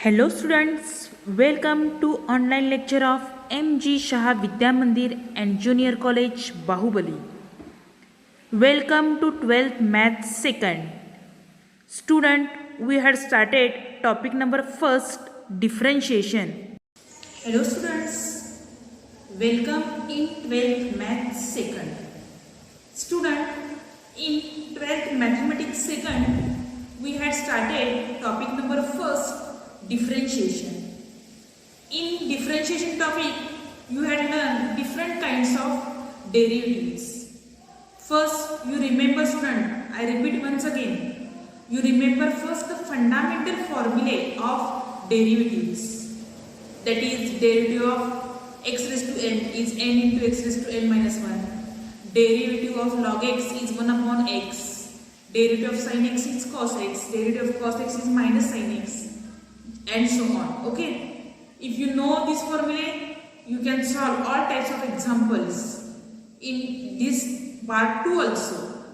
Hello students, welcome to online lecture of MG Shah Vidya Mandir and Junior College Bahubali. Welcome to 12th Math second. Student, we had started topic number first, differentiation. Hello students, welcome in 12th Math second. Student, in 12th Mathematics second, we had started topic number first, differentiation. In differentiation topic, you had learned different kinds of derivatives. First, you remember student, I repeat once again, you remember first the fundamental formulae of derivatives. That is, derivative of x raised to n is n into x raised to n minus 1. Derivative of log x is 1 upon x. Derivative of sin x is cos x. Derivative of cos x is minus sin x. And so on. Okay, if you know this formula, you can solve all types of examples in this part 2 also.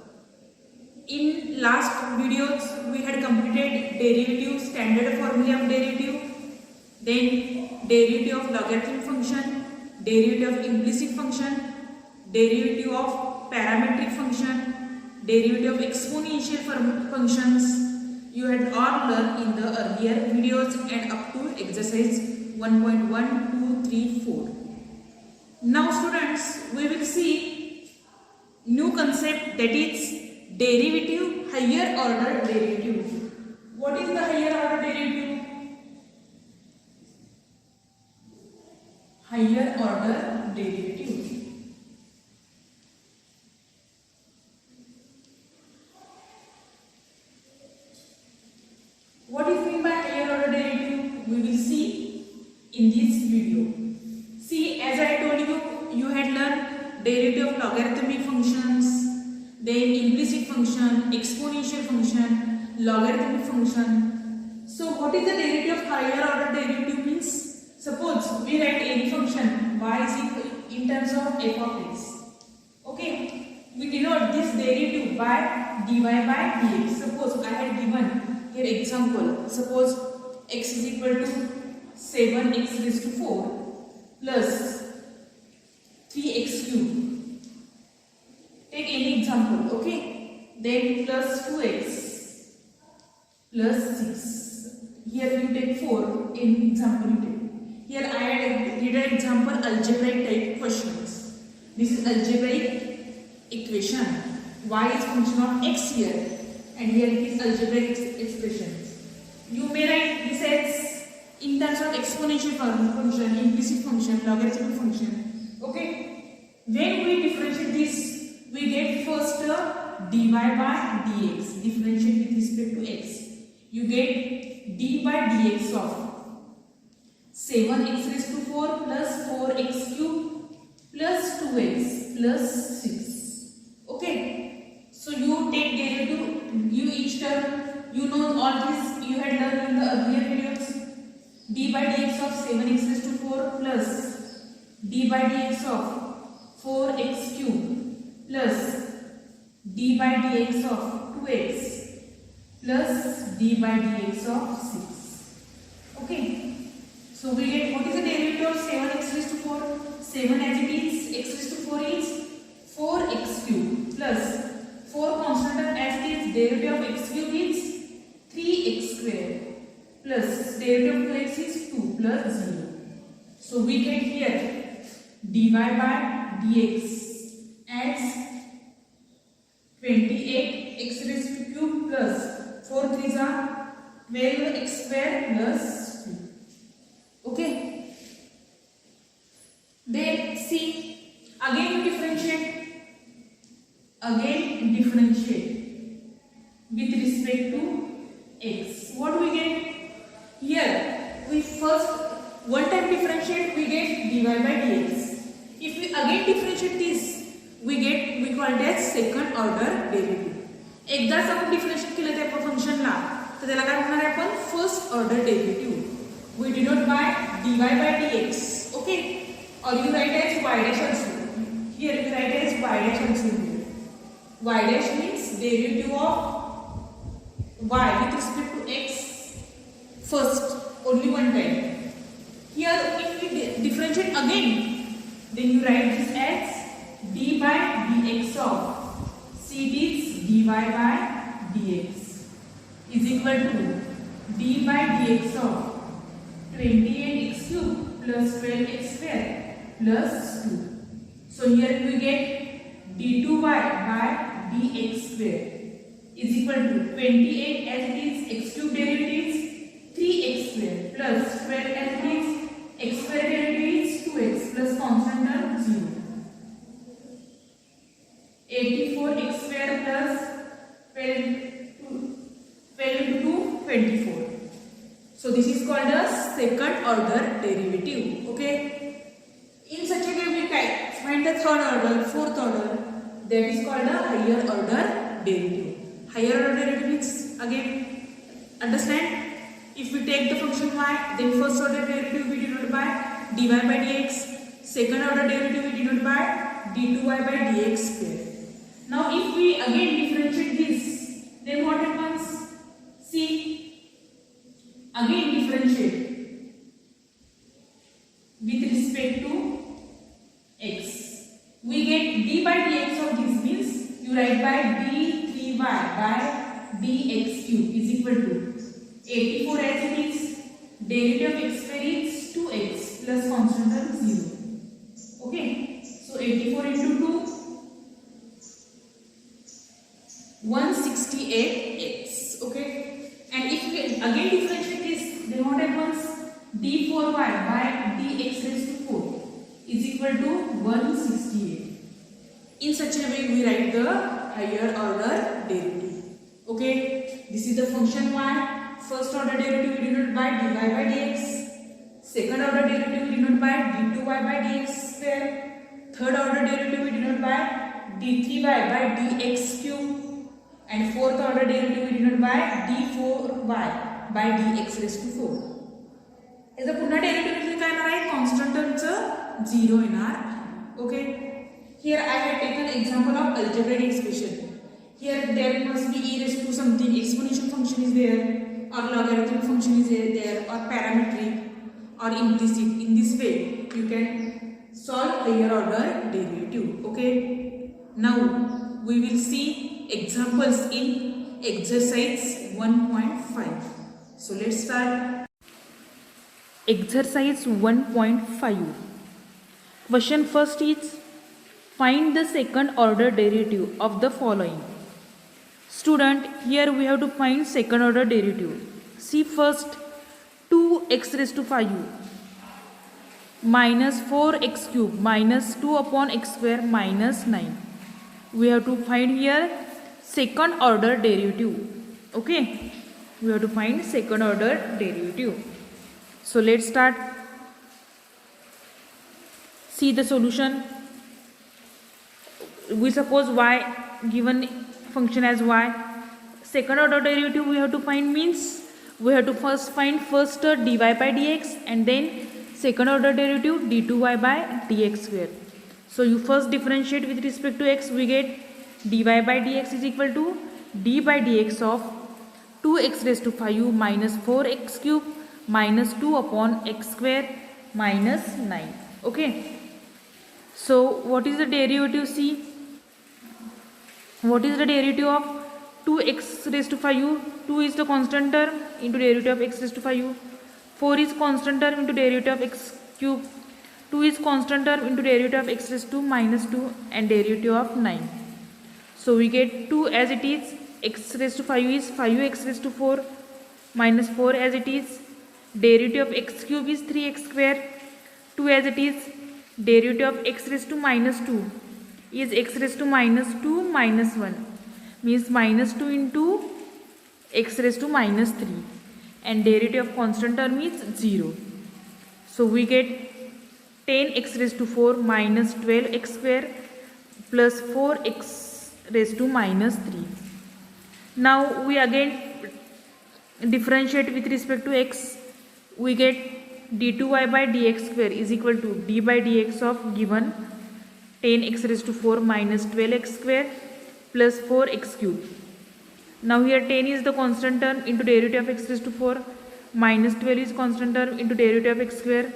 In last videos we had completed derivative, standard formula of derivative, then derivative of logarithmic function, derivative of implicit function, derivative of parametric function, derivative of exponential functions. You had all learned in the earlier videos and up to exercise 1.1, 2, 3, 4. Now students, we will see new concept, that is derivative, higher order derivative. What is the higher order derivative? Higher order derivative. What is meant by higher order derivative? We will see in this video. See, as I told you, you had learned derivative of logarithmic functions, then implicit function, exponential function, logarithmic function. So, what is the derivative of higher order derivative means? Suppose we write any function y is equal in terms of f of x. Okay, we denote this derivative by dy by dx. Suppose I had given here example, suppose x is equal to 7x raised to 4 plus 3x cube. Take any example, okay? Then plus 2x plus 6. Here you take 4, in example you take. Here I had did an example algebraic type questions. This is algebraic equation. Y is function of x here. And here it is algebraic expressions. You may write this as in terms of exponential function, implicit function, logarithmic function. Okay. When we differentiate this, we get first dy by dx. Differentiate with respect to x. You get d by dx of 7x raised to 4 plus 4x cube plus 2x plus 6. Okay. So you take derivative. You each term, you know all this you had learned in the earlier videos. D by dx of 7x raised to 4 plus d by dx of 4x cube plus d by dx of 2x plus d by dx of 6. Okay. So we get what is the derivative of 7x raised to 4? 7 as it is, x raised to 4 is 4x cube plus 4 constant term as it is, derivative of x cube is 3x square plus derivative of 2x is 2 plus 0. So we get here dy by dx as 28x raised to cube plus 4 3s are 12x square plus 2. Okay. Then see, again you differentiate. Again differentiate with respect to x. What do we get? Here we first one time differentiate, we get dy by dx. If we again differentiate this, we call it as second order derivative. एकदाच आपण differentiate केलं त्या फंक्शनला तर त्याला काय म्हणणार आहे आपण first order derivative. We denote by dy by dx. Okay, or you write as y dash also. Here you write as y dash also. Y dash means derivative of y with respect to x. First, only one time. Here if we differentiate again, then you write this as d by dx of, see this dy by dx is equal to d by dx of 28x cube plus 12x square plus 2. So here we get d2y by dx square is equal to 28 as it is x cube derivatives 3x square plus 12 as it is x square derivatives 2x plus constant term 0. 84x square plus 12 into 24. So this is called as second order derivative. Okay. In such a way we can find the third order, fourth order. That is called a higher order derivative. Higher order derivative means, again, understand? If we take the function y, then first order derivative we denote by dy by dx. Second order derivative we denote by d2y by dx square. Now if we again differentiate this, then what happens? See, again differentiate with respect to x. We get d by dx of this means you write by d3y by dx cube is equal to 84 as it is, derivative of x square is 2x plus constant term 0. Okay, so 84 into 2, 168x. Okay, and if we again differentiate this, then what happens? d4y by dx raised to 4 is equal to 168. In such a way we write the higher order derivative. Okay, this is the function y. First order derivative we denote by dy by dx. Second order derivative we denote by d2y by dx square. Third order derivative we denote by d3y by dx cube. And fourth order derivative we denote by d4y by dx raised to 4. याचा पुन्हा derivative म्हणजे काय येणार आहे? Constant टर्मचं 0 येणार. Okay, here I have taken example of algebraic expression. Here there must be e raised to something, exponential function is there, or logarithmic function is there, or parametric, or implicit. In this way you can solve higher order derivative. Okay, now we will see examples in exercise 1.5. So let's start. Exercise 1.5. Question first is, find the second order derivative of the following. Student, here we have to find second order derivative. See first, 2x raised to 5 minus 4x cube minus 2 upon x square minus 9. We have to find here second order derivative. Okay, we have to find second order derivative. So let's start. See the solution. We suppose y, given function as y. Second order derivative we have to find means we have to first find dy by dx and then second order derivative d2y by dx square. So you first differentiate with respect to x, we get dy by dx is equal to d by dx of 2x raised to 5 minus 4x cube minus 2 upon x square minus 9. Okay, so what is the derivative? See, what is the derivative of 2x raised to 5? 2 is the constant term into derivative of x raised to 5. 4 is constant term into derivative of x cube. 2 is constant term into derivative of x raised to minus 2 and derivative of 9. So we get 2 as it is, x raised to 5 is 5x raised to 4 minus 4 as it is, derivative of x cube is 3x square, 2 as it is, derivative of x raised to minus 2 is x raised to minus 2 minus 1 means minus 2 into x raised to minus 3 and derivative of constant term is 0. So we get 10x raised to 4 minus 12x square plus 4x raised to minus 3. Now we again differentiate with respect to x. We get d2y by dx square is equal to d by dx of given 10x raised to 4 minus 12x square plus 4x cube. Now here 10 is the constant term into derivative of x raised to 4 minus 12 is constant term into derivative of x square,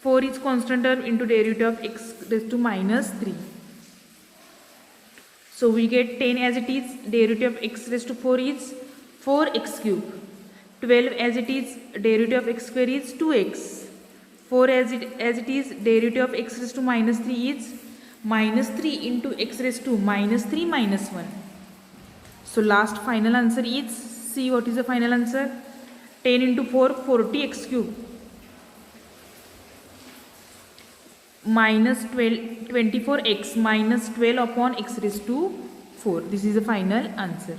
4 is constant term into derivative of x raised to minus 3. So we get 10 as it is, derivative of x raised to 4 is 4x cube. 12 as it is, derivative of x square is 2x. 4 as it is, derivative of x raised to minus 3 is minus 3 into x raised to minus 3 minus 1. So last final answer is, see what is the final answer? 10 into 4, 40x cube. Minus 12, 24x minus 12 upon x raised to 4. This is the final answer.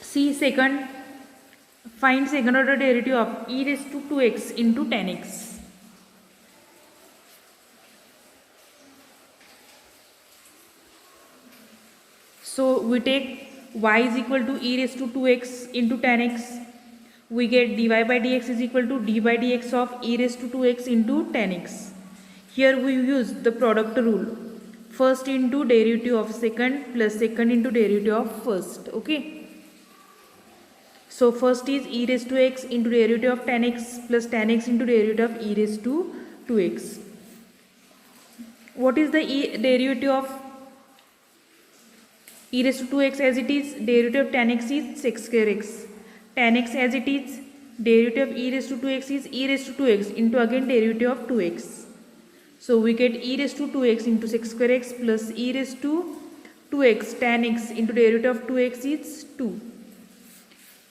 See second, find second order derivative of e raised to 2x into 10x. So we take y is equal to e raised to 2x into 10x. We get dy by dx is equal to d by dx of e raised to 2x into 10x. Here we use the product rule. First into derivative of second plus second into derivative of first. Okay. So first is e raised to x into derivative of 10x plus 10x into derivative of e raised to 2x. What is the derivative of e raised to 2x as it is? Derivative of 10x is sec square x. 10x as it is, derivative of e raised to 2x is e raised to 2x into again derivative of 2x. So we get e raised to 2x into sec square x plus e raised to 2x tan x into derivative of 2x is 2.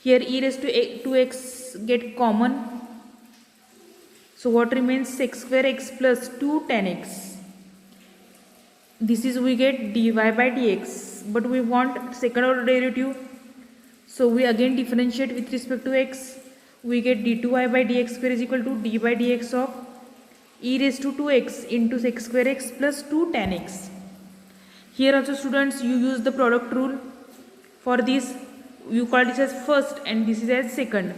Here e raised to 2x get common. So what remains? Sec square x plus 2 tan x. This is we get dy by dx, but we want second order derivative. So we again differentiate with respect to x. We get d2y by dx square is equal to d by dx of e raised to 2x into sec square x plus 2 tan x. Here also students, you use the product rule. For this you call this as first and this is as second.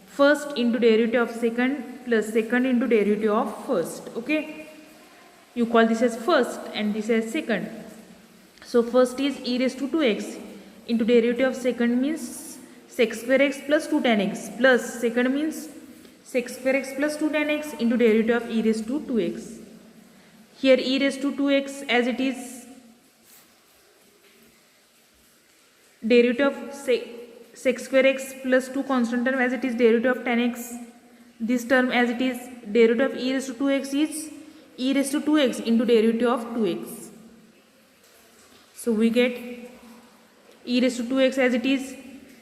First into derivative of second plus second into derivative of first. Okay. You call this as first and this as second. So first is e raised to 2x into derivative of second means sec square x plus 2 tan x plus second means sec square x plus 2 tan x into derivative of e raised to 2x. Here e raised to 2x as it is, derivative of sec square x plus 2 constant term as it is derivative of tan x. This term as it is, derivative of e raised to 2x is e raised to 2x into derivative of 2x. So we get e raised to 2x as it is,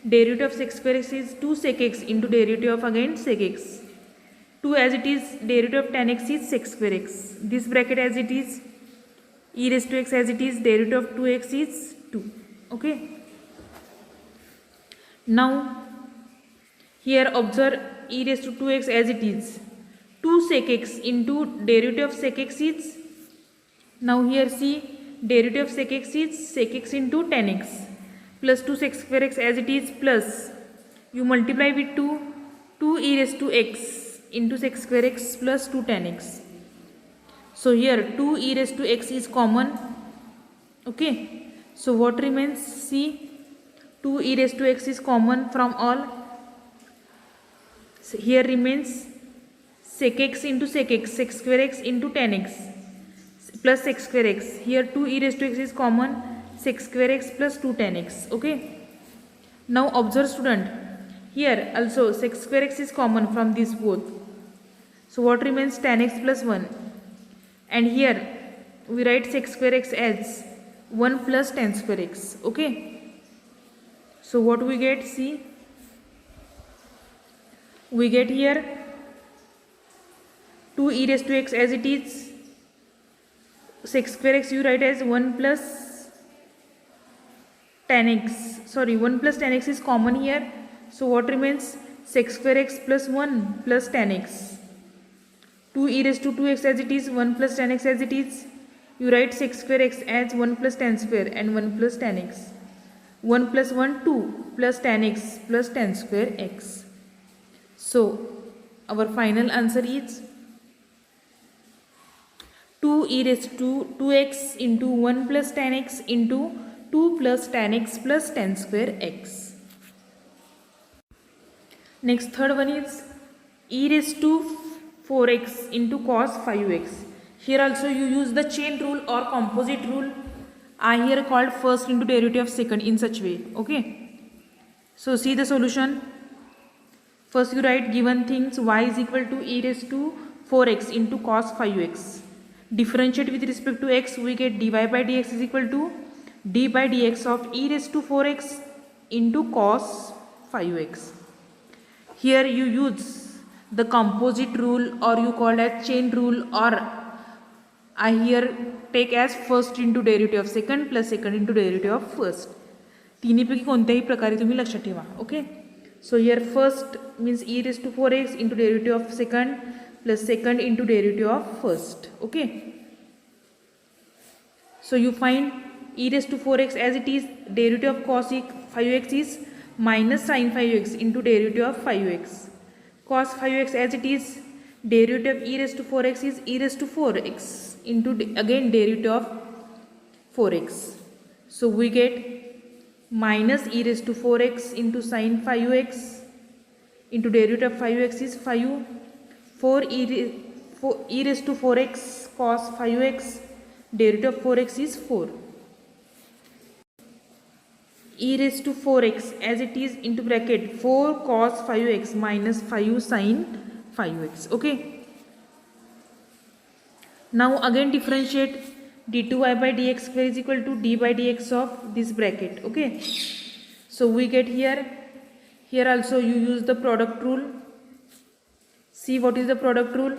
derivative of sec square x is 2 sec x into derivative of again sec x. 2 as it is, derivative of tan x is sec square x. This bracket as it is, e raised to x as it is, derivative of 2x is 2. Okay. Now here observe e raised to 2x as it is, 2 sec x into derivative of sec x is, now here see derivative of sec x is sec x into tan x plus 2 sec square x as it is plus you multiply with 2 e raised to x into sec square x plus 2 tan x. So here 2 e raised to x is common. Okay. So what remains? See 2 e raised to x is common from all. So here remains sec x into sec x, sec square x into tan x plus sec square x. Here 2 e raised to x is common, sec square x plus 2 tan x. Okay. Now observe student, here also sec square x is common from these both. So what remains? Tan x plus 1. And here we write sec square x as 1 plus tan square x. Okay. So what we get? See, we get here 2 e raised to x as it is, sec square x you write as 1 plus tan x. Sorry, 1 plus tan x is common here. So what remains? Sec square x plus 1 plus tan x. 2 e raised to 2x as it is, 1 plus tan x as it is. You write sec square x as 1 plus tan square and 1 plus tan x. 1 plus 1 2 plus tan x plus tan square x. So our final answer is 2 e raised to 2x into 1 plus tan x into 2 plus tan x plus tan square x. Next, third one is e raised to 4x into cos 5x. Here also you use the chain rule or composite rule. I here called first into derivative of second in such way. Okay. So see the solution. First you write given things y is equal to e raised to 4x into cos 5x. Differentiate with respect to x, we get dy by dx is equal to d by dx of e raised to 4x into cos 5x. Here you use the composite rule or you call as chain rule, or I here take as first into derivative of second plus second into derivative of first. तिन्हीपैकी कोणत्याही प्रकारे तुम्ही लक्षात ठेवा. Okay. So here first means e raised to 4x into derivative of second plus second into derivative of first. Okay. So you find e raised to 4x as it is, derivative of cos 5x is minus sin 5x into derivative of 5x. Cos 5x as it is, derivative of e raised to 4x is e raised to 4x into again derivative of 4x. So we get minus e raised to 4x into sin 5x into derivative of 5x is 5, 4 e raised to 4x cos 5x, derivative of 4x is 4. E raised to 4x as it is into bracket 4 cos 5x minus 5 sin 5x. Okay. Now again differentiate d2y by dx square is equal to d by dx of this bracket. Okay. So we get here also you use the product rule. See what is the product rule.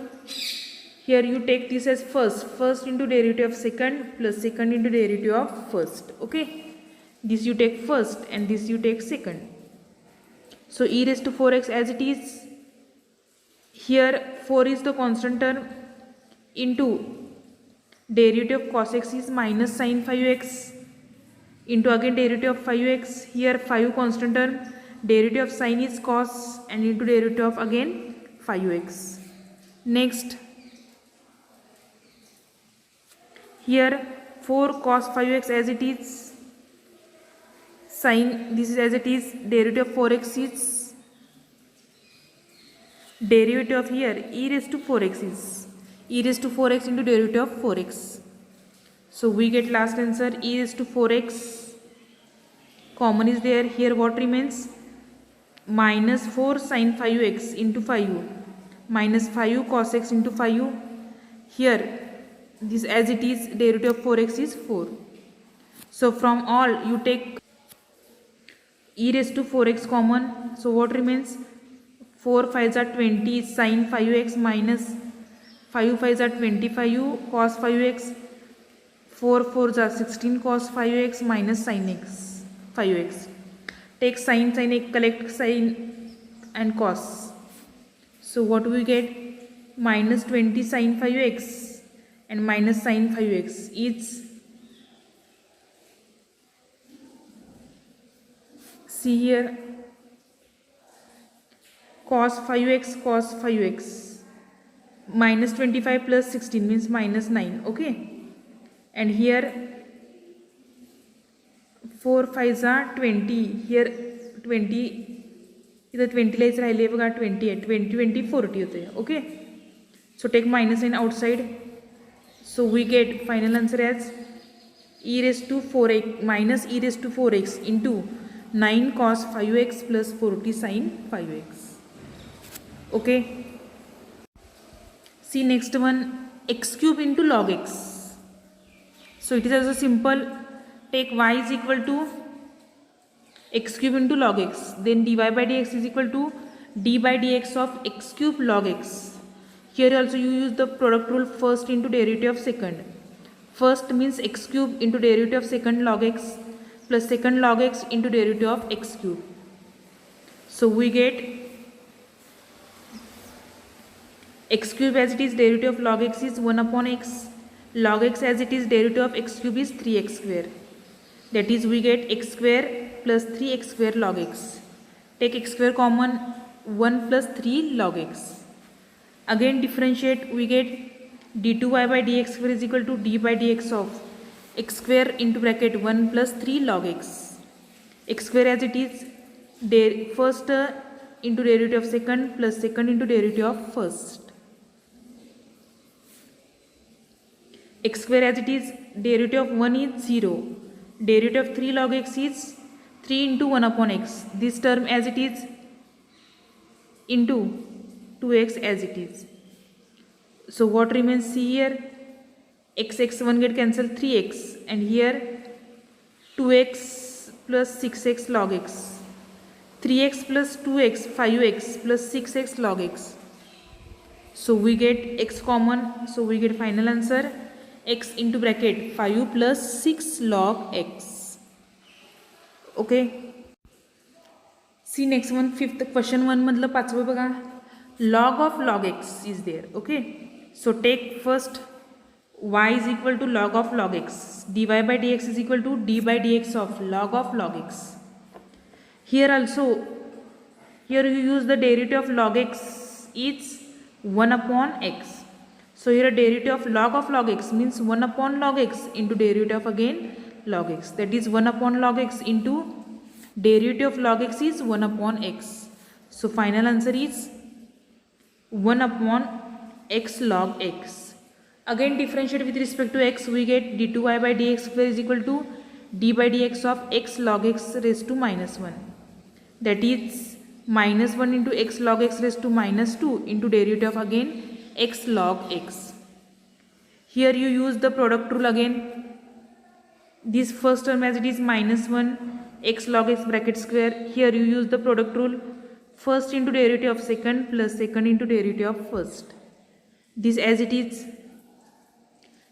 Here you take this as first into derivative of second plus second into derivative of first. Okay. This you take first and this you take second. So e raised to 4x as it is, here 4 is the constant term into derivative of cos x is minus sin 5x into again derivative of 5x, here 5 constant term, derivative of sin is cos and into derivative of again 5x. Next, here 4 cos 5x as it is, sin this is as it is, derivative of 4x is, derivative of here e raised to 4x is e raised to 4x into derivative of 4x. So we get last answer e raised to 4x, common is there. Here what remains, minus 4 sin 5x into 5 minus 5 cos x into 5. Here this as it is, derivative of 4x is 4. So from all you take e raised to 4x common. So what remains, 4 5s are 20 sin 5x minus 5 5s are 25 cos 5x, 4 4s are 16 cos 5x minus sin x 5x. Take sin x, collect sin and cos. So what we get, minus 20 sin 5x and minus sin 5x is, see here, cos 5x minus 25 plus 16 means minus 9. Okay. And here 4 5s are 20, here 20 इधर 20 lies राहिले बघा 20 आहे, 20 20 40 होते. Okay. So take minus sign outside. So we get final answer as e raised to 4x minus e raised to 4x into 9 cos 5x plus 40 sin 5x. Okay. See next one, x cube into log x. So it is also simple. Take y is equal to x cube into log x, then dy by dx is equal to d by dx of x cube log x. Here also you use the product rule, first into derivative of second. First means x cube into derivative of second log x plus second log x into derivative of x cube. So we get x cube as it is, derivative of log x is 1 upon x, log x as it is, derivative of x cube is 3x square. That is we get x square plus 3x square log x. Take x square common, 1 plus 3 log x. Again differentiate, we get d2y by dx square is equal to d by dx of x square into bracket 1 plus 3 log x. X square as it is, first into derivative of second plus second into derivative of first. X square as it is, derivative of 1 is 0. Derivative of 3 log x is 3 into 1 upon x. This term as it is into 2x as it is. So what remains? See here, x1 get cancelled, 3x, and here 2x plus 6x log x, 3x plus 2x 5x plus 6x log x. So we get x common, so we get final answer x into bracket 5 plus 6 log x. Okay. See next one, fifth question one मधलं पाचवं बघा, log of log x is there. Okay. So take first y is equal to log of log x, dy by dx is equal to d by dx of log x. Here also, here you use the derivative of log x is 1 upon x. So here a derivative of log x means 1 upon log x into derivative of again log x. That is 1 upon log x into derivative of log x is 1 upon x. So final answer is 1 upon x log x. Again differentiate with respect to x, we get d2y by dx square is equal to d by dx of x log x raised to minus 1. That is minus 1 into x log x raised to minus 2 into derivative of again x log x. Here you use the product rule again. This first term as it is minus 1 x log x bracket square. Here you use the product rule, first into derivative of second plus second into derivative of first. This as it is,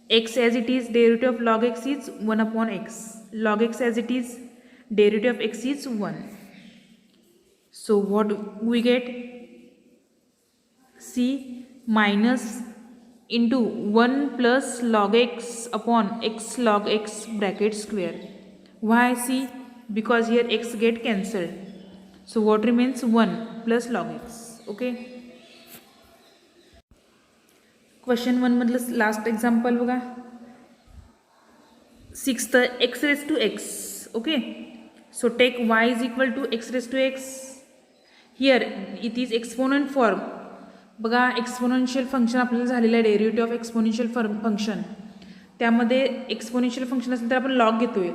x as it is, derivative of log x is 1 upon x. Log x as it is, derivative of x is 1. So what we get? See, minus into 1 plus log x upon x log x bracket square. Why? See, because here x get cancelled. So what remains? 1 plus log x. Okay. Question 1 मधलं last example बघा, 6th x raised to x. Okay. So take y is equal to x raised to x. Here it is exponent form. बघा exponential function आपल्याला झालेलं आहे, derivative of exponential function. त्यामध्ये exponential function असेल तर आपण log घेतोय.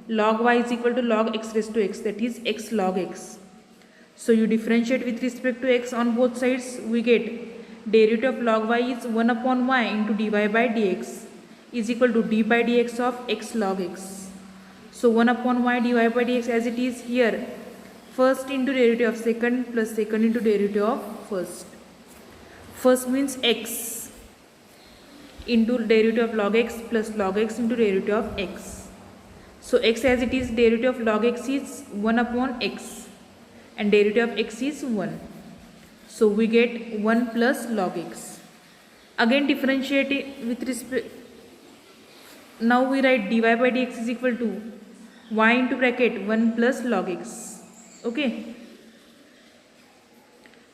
Log y is equal to log x raised to x, that is x log x. So you differentiate with respect to x on both sides, we get derivative of log y is 1 upon y into dy by dx is equal to d by dx of x log x. So 1 upon y dy by dx as it is here, first into derivative of second plus second into derivative of first. First means x into derivative of log x plus log x into derivative of x. So x as it is, derivative of log x is 1 upon x and derivative of x is 1. So we get 1 plus log x. Again differentiate with respect. Now we write dy by dx is equal to y into bracket 1 plus log x. Okay.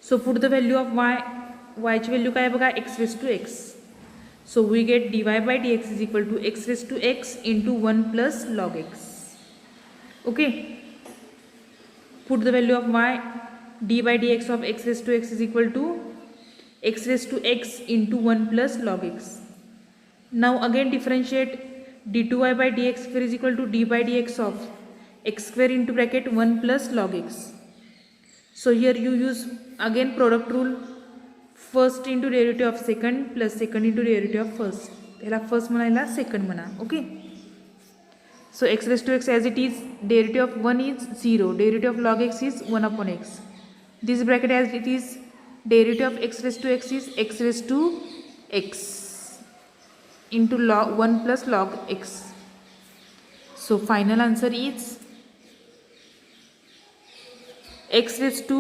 So put the value of y. Y ची value काय बघा, x raised to x. So we get dy by dx is equal to x raised to x into 1 plus log x. Okay. Put the value of y, d by dx of x raised to x is equal to x raised to x into 1 plus log x. Now again differentiate, d2y by dx square is equal to d by dx of x square into bracket 1 plus log x. So here you use again product rule, first into derivative of second plus second into derivative of first. ह्याला first म्हणायला second म्हणा. Okay. So x raised to x as it is, derivative of 1 is 0, derivative of log x is 1 upon x. This bracket as it is, derivative of x raised to x is x raised to x into log 1 plus log x. So final answer is x raised to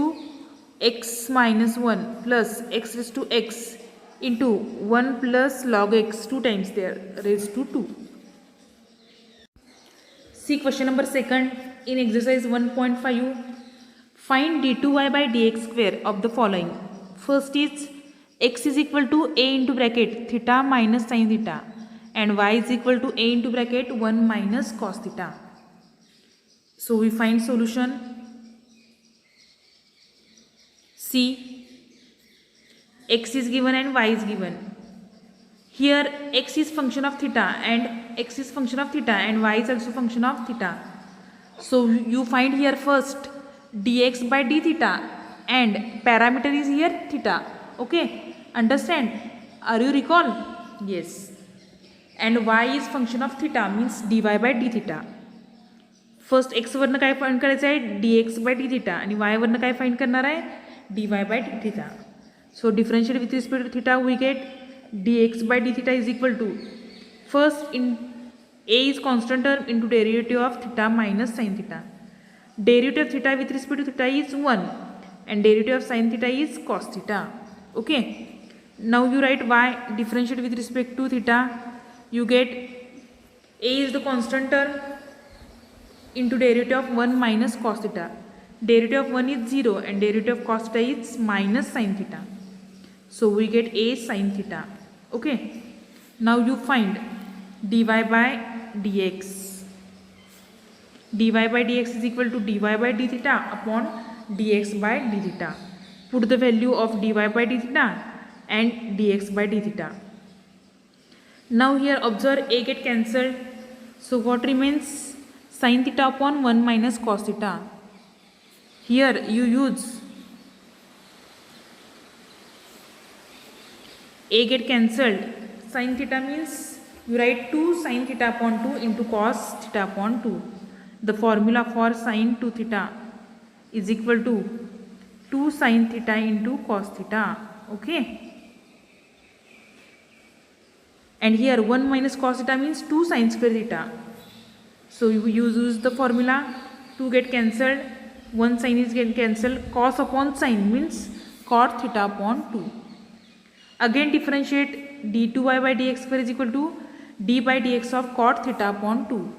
x minus 1 plus x raised to x into 1 plus log x 2 times there raised to 2. See question number 2 in exercise 1.5. Find d2y by dx square of the following. First is x is equal to a into bracket theta minus sin theta and y is equal to a into bracket 1 minus cos theta. So we find solution. See, x is given and y is given. Here x is function of theta and x is function of theta and y is also function of theta. So you find here first dx by d theta and parameter is here theta. Okay, understand? Are you recall? Yes. And y is function of theta means dy by d theta. First x वरनं काय find करायचं आहे dx by d theta आणि y वरनं काय find करणार आहे dy by d theta. So differentiate with respect to theta we get dx by d theta is equal to, first in a is constant term into derivative of theta minus sin theta. Derivative of theta with respect to theta is 1 and derivative of sin theta is cos theta. Okay, now you write y, differentiate with respect to theta, you get a is the constant term into derivative of 1 minus cos theta. Derivative of 1 is 0 and derivative of cos theta is minus sin theta. So we get a sin theta. Okay, now you find dy by dx. Dy by dx is equal to dy by d theta upon dx by d theta. Put the value of dy by d theta and dx by d theta. Now here observe a get cancelled. So what remains? Sin theta upon 1 minus cos theta. Here you use a get cancelled. Sin theta means you write 2 sin theta upon 2 into cos theta upon 2. The formula for sin 2 theta is equal to 2 sin theta into cos theta. Okay. And here 1 minus cos theta means 2 sin square theta. So you use the formula, 2 get cancelled, 1 sin is get cancelled, cos upon sin means cot theta upon 2. Again differentiate d2y by dx square is equal to d by dx of cot theta upon 2.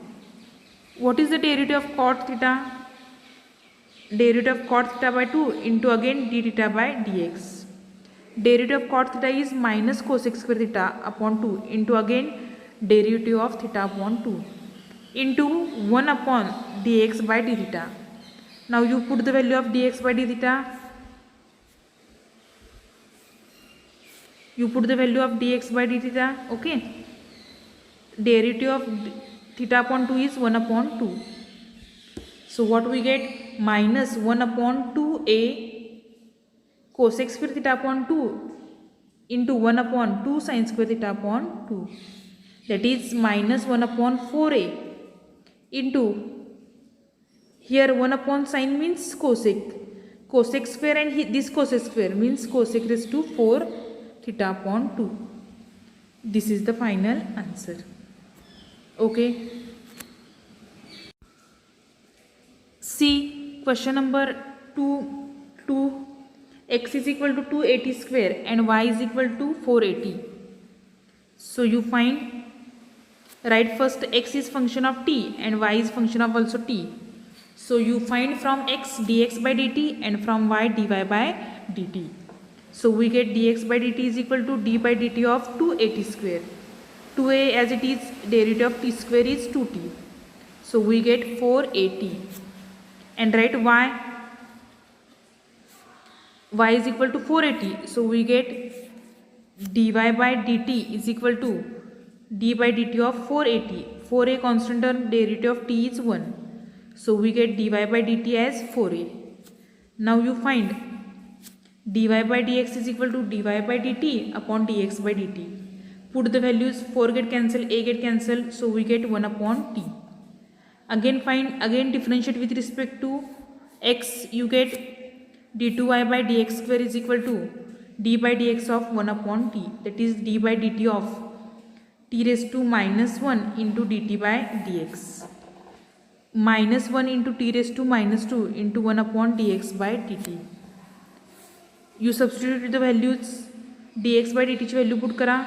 What is the derivative of cot theta? Derivative of cot theta by 2 into again d theta by dx. Derivative of cot theta is minus cosec square theta upon 2 into again derivative of theta upon 2. Into 1 upon dx by d theta. Now you put the value of dx by d theta. You put the value of dx by d theta. Okay. Derivative of theta upon 2 is 1 upon 2. So what we get? Minus 1 upon 2a cosec square theta upon 2 into 1 upon 2 sin square theta upon 2. That is minus 1 upon 4a. Into here 1 upon sin means cosec square and this cosec square means cosec raised to 4 theta upon 2. This is the final answer. Okay, see question number 2. X is equal to 280 square and y is equal to 480. So you find, write first x is function of t and y is function of also t. So you find from x dx by dt and from y dy by dt. So we get dx by dt is equal to d by dt of 280 square. 2a as it is, derivative of t square is 2t. So we get 480 and write y is equal to 480. So we get dy by dt is equal to d by dt of 480. 4a constant term, derivative of t is 1. So we get dy by dt as 4a. Now you find dy by dx is equal to dy by dt upon dx by dt. Put the values, 4 get cancelled, a get cancelled, so we get 1 upon t. Again differentiate with respect to x, you get d2y by dx square is equal to d by dx of 1 upon t, that is d by dt of t raised to minus 1 into dt by dx. Minus 1 into t raised to minus 2 into 1 upon dx by dt. You substitute the values, dx by dt ची value put करा.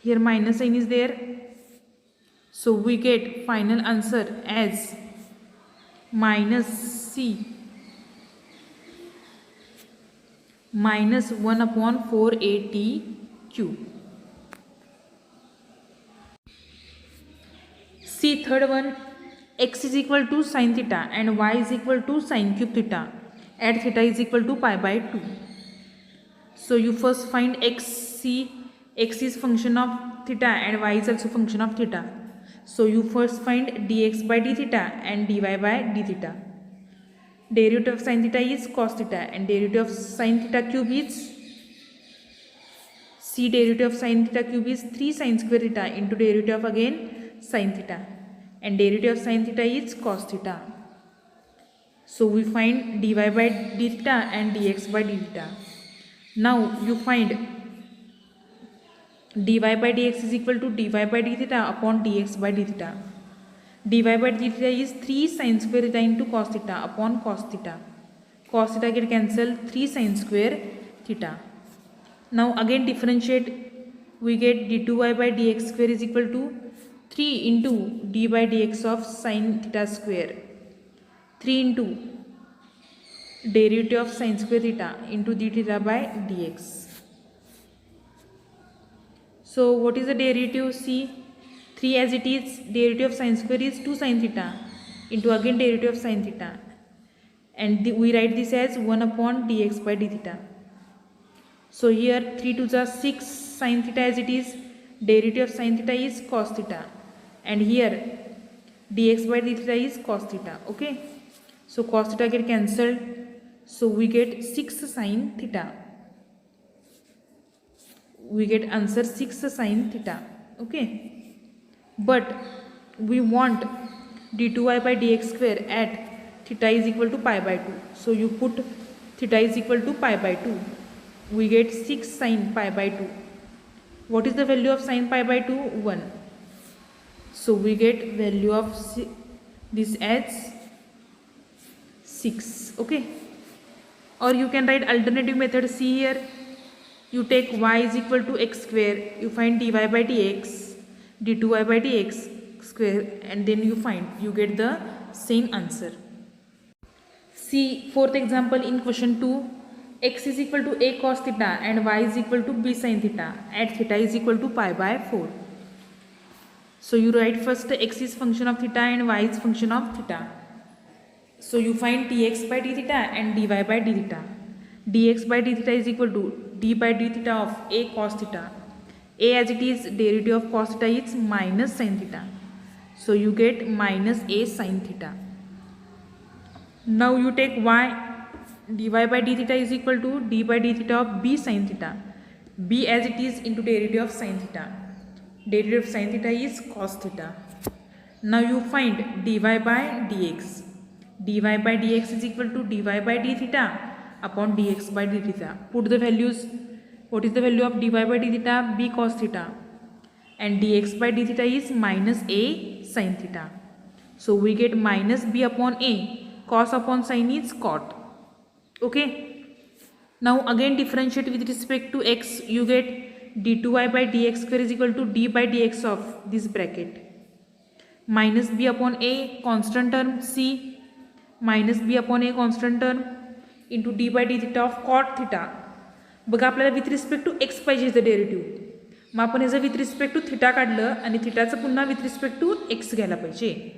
Here minus sign is there. So we get final answer as minus c minus 1 upon 4at cube. See third one, x is equal to sin theta and y is equal to sin cube theta. at theta is equal to pi by 2. So you first find x is function of theta and y is also function of theta. So you first find dx by d theta and dy by d theta. Derivative of sin theta is cos theta and derivative of sin theta cube is derivative of sin theta cube is 3 sin square theta into derivative of again sin theta, and derivative of sin theta is cos theta. So we find dy by d theta and dx by d theta. Now you find dy by dx is equal to dy by d theta upon dx by d theta. dy by d theta is 3 sin square theta into cos theta upon cos theta. Cos theta get cancelled, 3 sin square theta. Now again differentiate, we get d2y by dx square is equal to 3 into d by dx of sin theta square, 3 into derivative of sin square theta into d theta by dx. So what is the derivative? See, 3 as it is, derivative of sin square is 2 sin theta into again derivative of sin theta, and we write this as 1 upon dx by d theta. So here 3 to the 6 sin theta as it is, derivative of sin theta is cos theta, and here dx by d theta is cos theta. Okay, so cos theta get cancelled, so we get 6 sin theta. We get answer 6 sin theta. Okay, but we want d2y by dx square at theta is equal to pi by 2. So you put theta is equal to pi by 2. We get 6 sin pi by 2. What is the value of sin pi by 2? 1. So we get value of this as 6. Okay, or you can write alternative method. See here, you take y is equal to x square, you find dy by dx, d2y by dx square, and then you get the same answer. See fourth example in question 2. X is equal to a cos theta and y is equal to b sin theta at theta is equal to pi by 4. So you write first x is function of theta and y is function of theta. So you find dx by d theta and dy by d theta. Dx by d theta is equal to d by d theta of a cos theta. A as it is, derivative of cos theta is minus sin theta. So you get minus a sin theta. Now you take y, dy by d theta is equal to d by d theta of b sin theta. B as it is into derivative of sin theta. Derivative of sin theta is cos theta. Now you find dy by dx. Dy by dx is equal to dy by d theta upon dx by d theta. Put the values. What is the value of dy by d theta? B cos theta. And dx by d theta is minus a sin theta. So we get minus b upon a. Cos upon sin is cot. Okay, now again differentiate with respect to x. You get d2y by dx square is equal to d by dx of this bracket minus b upon a constant term c minus b upon a constant term into d by d theta of cot theta. बघा आपल्याला with respect to x पाहिजे याचं derivative, मग आपण याचं with respect to theta काढलं आणि थिटाचं पुन्हा with respect to x घ्यायला पाहिजे.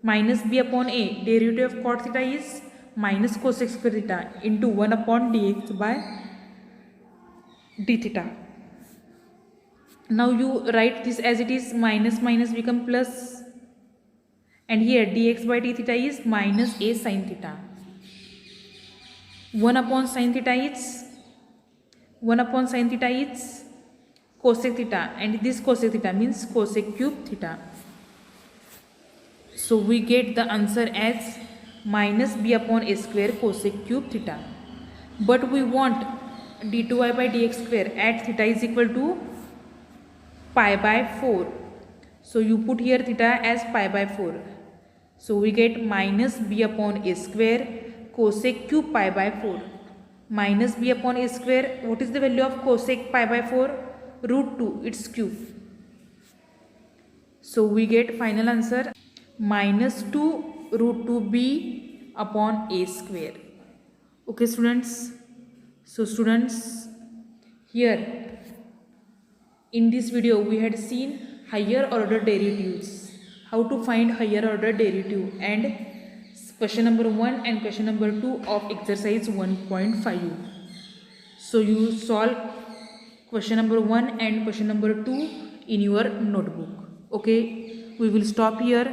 Minus b upon a derivative of cot theta is minus cosec square theta into 1 upon dx by d theta. Now you write this as it is, minus minus become plus, and here dx by d theta is minus a sin theta. 1 upon sin theta is cosec theta, and this cosec theta means cosec cube theta. So we get the answer as minus b upon a square cosec cube theta. But we want d2y by dx square at theta is equal to pi by 4. So you put here theta as pi by 4. So we get minus b upon a square cosec cube pi by 4. Minus b upon a square, what is the value of cosec pi by 4? Root 2, its cube. So we get final answer minus 2 root 2b upon a square. Okay students, so students, here in this video we had seen higher order derivatives, how to find higher order derivative and question number 1 and question number 2 of exercise 1.5. So you solve question number 1 and question number 2 in your notebook. Okay, we will stop here.